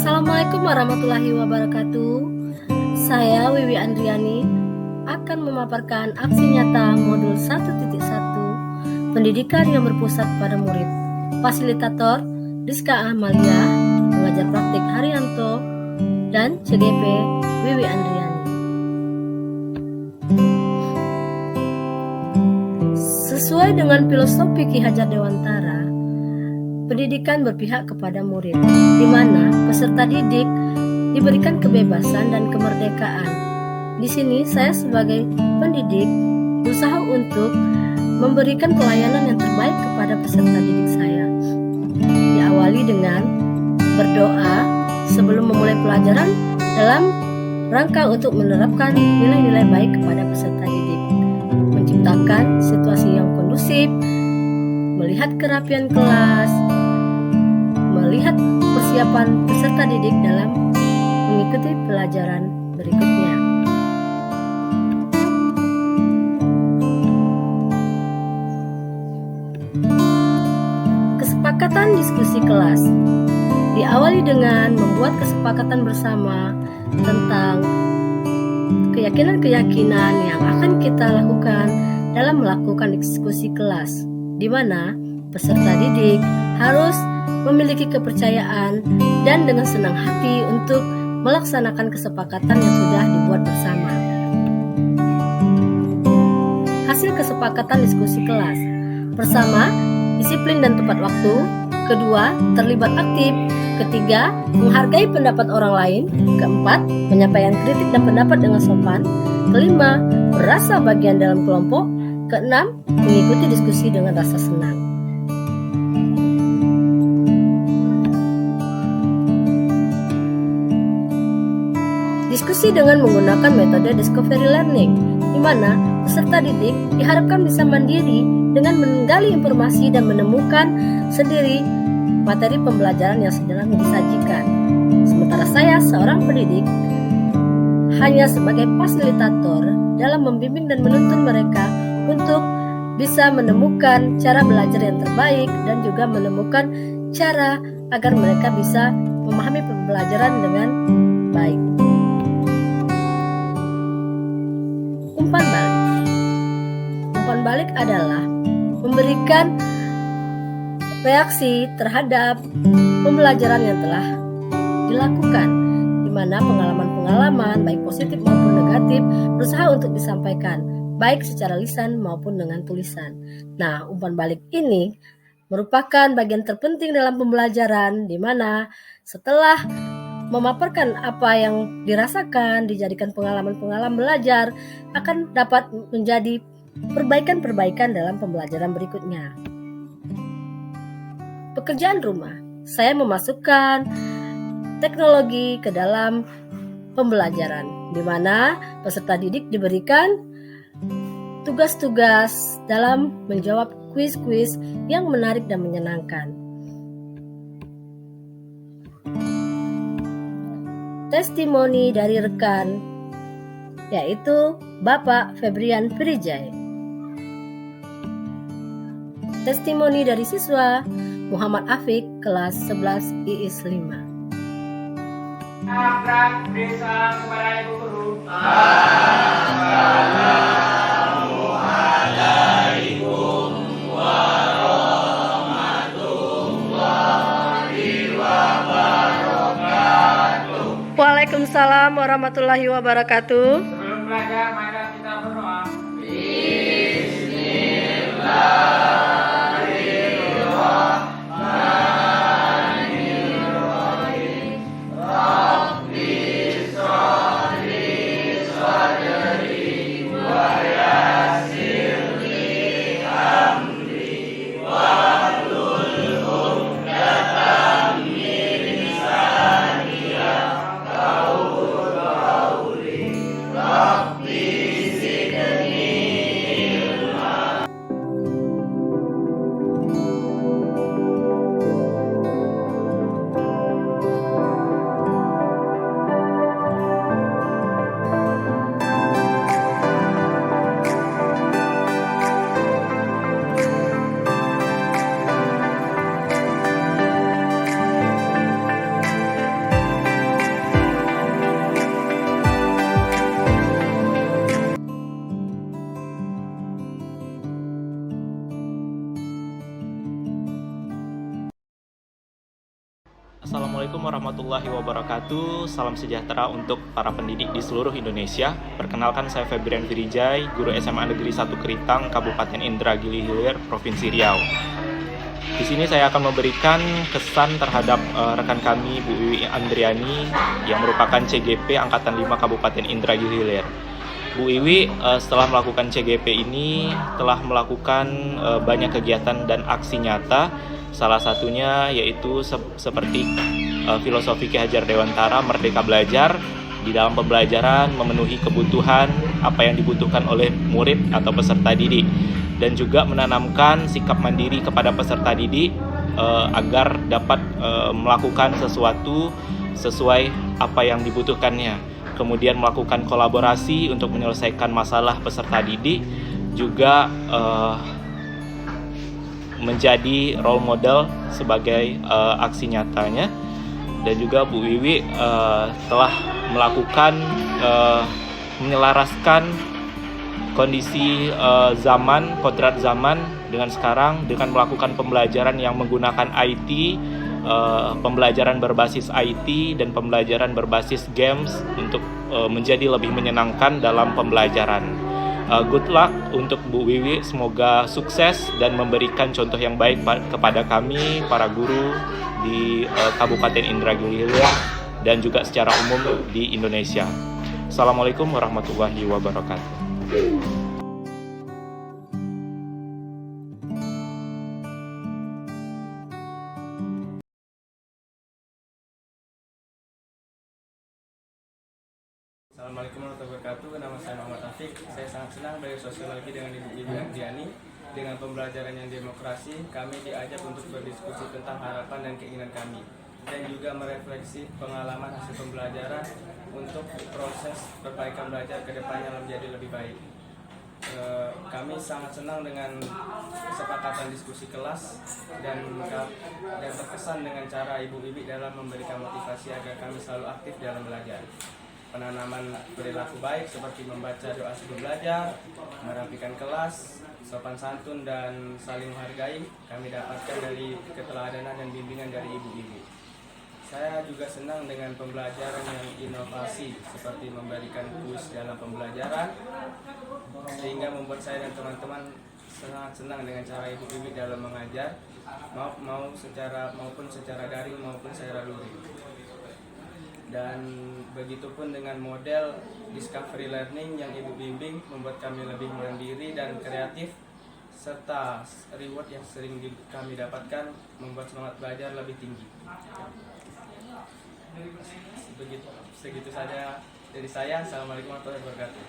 Assalamualaikum warahmatullahi wabarakatuh. Saya Wiwi Andriani akan memaparkan aksi nyata modul 1.1 pendidikan yang berpusat pada murid. Fasilitator Rizka Amalia, pengajar praktik Haryanto, dan CGP Wiwi Andriani. Sesuai dengan filosofi Ki Hajar Dewantara, pendidikan berpihak kepada murid, di mana peserta didik diberikan kebebasan dan kemerdekaan. Di sini saya sebagai pendidik berusaha untuk memberikan pelayanan yang terbaik kepada peserta didik saya. Diawali dengan berdoa sebelum memulai pelajaran dalam rangka untuk menerapkan nilai-nilai baik kepada peserta didik, menciptakan situasi yang kondusif, melihat kerapian kelas, melihat persiapan peserta didik dalam mengikuti pelajaran berikutnya. Kesepakatan diskusi kelas diawali dengan membuat kesepakatan bersama tentang keyakinan-keyakinan yang akan kita lakukan dalam melakukan diskusi kelas, di mana peserta didik harus memiliki kepercayaan dan dengan senang hati untuk melaksanakan kesepakatan yang sudah dibuat bersama. Hasil kesepakatan diskusi kelas: pertama, disiplin dan tepat waktu; kedua, terlibat aktif; ketiga, menghargai pendapat orang lain; keempat, penyampaian kritik dan pendapat dengan sopan; kelima, merasa bagian dalam kelompok; keenam, mengikuti diskusi dengan rasa senang. Diskusi dengan menggunakan metode discovery learning, di mana peserta didik diharapkan bisa mandiri dengan menggali informasi dan menemukan sendiri materi pembelajaran yang sedang disajikan. Sementara saya, seorang pendidik, hanya sebagai fasilitator dalam membimbing dan menuntun mereka untuk bisa menemukan cara belajar yang terbaik dan juga menemukan cara agar mereka bisa memahami pembelajaran dengan baik. Umpan balik adalah memberikan reaksi terhadap pembelajaran yang telah dilakukan, di mana pengalaman-pengalaman baik positif maupun negatif berusaha untuk disampaikan, baik secara lisan maupun dengan tulisan. Nah, umpan balik ini merupakan bagian terpenting dalam pembelajaran, di mana setelah memaparkan apa yang dirasakan, dijadikan pengalaman-pengalaman belajar, akan dapat menjadi perbaikan-perbaikan dalam pembelajaran berikutnya. Pekerjaan rumah, saya memasukkan teknologi ke dalam pembelajaran, di mana peserta didik diberikan tugas-tugas dalam menjawab kuis-kuis yang menarik dan menyenangkan. Testimoni dari rekan, yaitu Bapak Febrian Prijai. Testimoni dari siswa Muhammad Afik, kelas 11 IIS 5. Abrak desa kepada Ibu Guru. Assalamualaikum warahmatullahi wabarakatuh. Waalaikumsalam warahmatullahi wabarakatuh. Sebelum belajar, mari kita berdoa. Bismillahirrahmanirrahim. Rabbi sholli sadri wa yassir li amri wahlul 'uqdatam min lisani yafqahu qawli. Rabbi Assalamualaikum warahmatullahi wabarakatuh. Salam sejahtera untuk para pendidik di seluruh Indonesia. Perkenalkan, saya Febrian Virijay, guru SMA Negeri 1 Keritang, Kabupaten Indragiri Hilir, Provinsi Riau. Di sini saya akan memberikan kesan terhadap rekan kami Bu Wiwi Andriani yang merupakan CGP Angkatan 5 Kabupaten Indragiri Hilir. Bu Wiwi setelah melakukan CGP ini telah melakukan banyak kegiatan dan aksi nyata. Salah satunya yaitu seperti filosofi Ki Hajar Dewantara Merdeka Belajar. Di dalam pembelajaran memenuhi kebutuhan apa yang dibutuhkan oleh murid atau peserta didik, dan juga menanamkan sikap mandiri kepada peserta didik agar dapat melakukan sesuatu sesuai apa yang dibutuhkannya. Kemudian melakukan kolaborasi untuk menyelesaikan masalah peserta didik, juga menjadi role model sebagai aksi nyatanya. Dan juga Bu Wiwi telah melakukan menyelaraskan kondisi zaman, kodrat zaman dengan sekarang, dengan melakukan pembelajaran yang menggunakan IT, pembelajaran berbasis IT dan pembelajaran berbasis games untuk menjadi lebih menyenangkan dalam pembelajaran. Good luck untuk Bu Wiwi, semoga sukses dan memberikan contoh yang baik kepada kami, para guru di Kabupaten Indragiri Hilir dan juga secara umum di Indonesia. Assalamualaikum warahmatullahi wabarakatuh. Assalamualaikum warahmatullahi wabarakatuh. Nama saya Muhammad Taufik. Saya sangat senang belajar sosiologi dengan Ibu Wiwi Andriani. Dengan pembelajaran yang demokrasi, kami diajak untuk berdiskusi tentang harapan dan keinginan kami, dan juga merefleksi pengalaman hasil pembelajaran untuk proses perbaikan belajar ke depannya menjadi lebih baik. Kami sangat senang dengan kesepakatan diskusi kelas dan terkesan dengan cara Ibu Wiwi dalam memberikan motivasi agar kami selalu aktif dalam belajar. Penanaman perilaku baik seperti membaca doa sebelum belajar, merapikan kelas, sopan santun dan saling menghargai kami dapatkan dari keteladanan dan bimbingan dari ibu-ibu. Saya juga senang dengan pembelajaran yang inovasi seperti memberikan kuis dalam pembelajaran, sehingga membuat saya dan teman-teman sangat senang dengan cara ibu-ibu dalam mengajar, maupun secara daring maupun secara luring. Dan begitupun dengan model discovery learning yang Ibu bimbing membuat kami lebih mandiri dan kreatif, serta reward yang sering kami dapatkan membuat semangat belajar lebih tinggi. Segitu saja dari saya. Assalamualaikum warahmatullahi wabarakatuh.